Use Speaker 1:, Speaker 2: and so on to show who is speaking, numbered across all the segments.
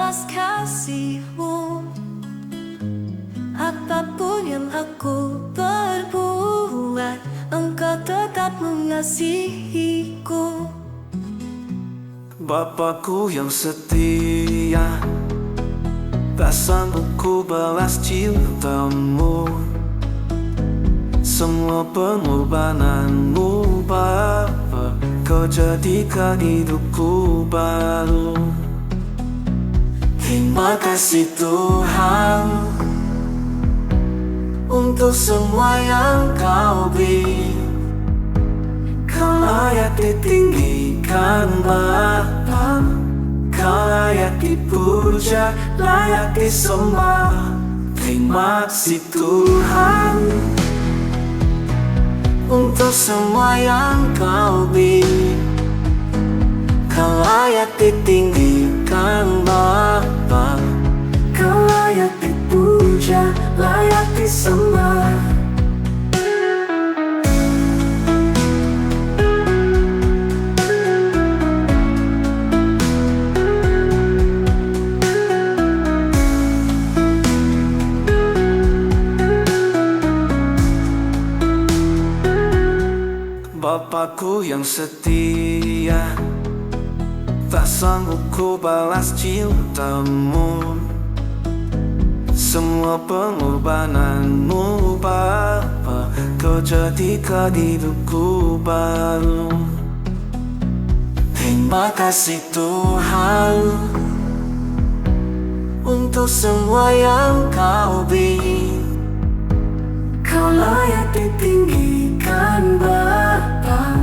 Speaker 1: belas kasih-Mu. Apapun yang aku perbuat, Engkau tetap mengasihiku.
Speaker 2: Bapakku yang setia, tak sanggup ku balas cinta-Mu. Semua pengorbanan-Mu Bapa, Kau jadikan hidupku baru. Terima kasih Tuhan untuk semua yang Kau beri. Kau layak ditinggikan Bapa, Kau layak dipuja, layak disembah. Terima kasih Tuhan untuk semua yang Kau beri. Kau layak ditinggikan Bapa, Kau layak dipuja, layak disembah. Bapakku yang setia, tak sanggup ku balas cinta-Mu. Semua pengorbanan-Mu Bapa, Kau jadikan hidupku baru. Terima kasih Tuhan untuk semua yang Kau beri. Kau layak ditinggikan Bapa,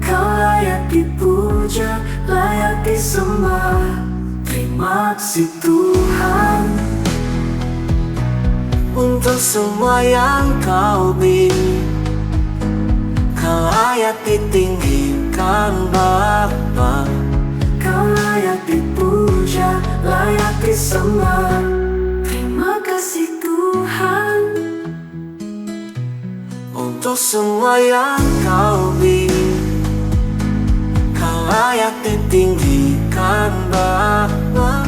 Speaker 2: Kau layak dipuja, layak disembah. Terima kasih Tuhan untuk semua yang Kau beri. Kau layak ditinggikan Bapa, Kau layak dipuja, layak disembah. Terima kasih Tuhan untuk semua yang Kau beri. Kau layak ditinggikan Bapa,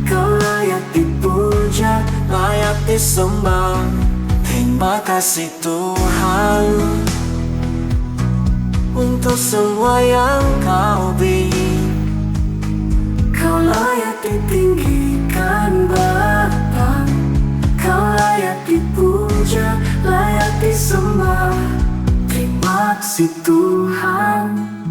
Speaker 2: Kau layak dipuja, layak disembah. Terima kasih Tuhan untuk semua yang Kau beri. Kau layak ditinggikan Bapa, Kau layak dipuja, layak disembah. Terima kasih Tuhan.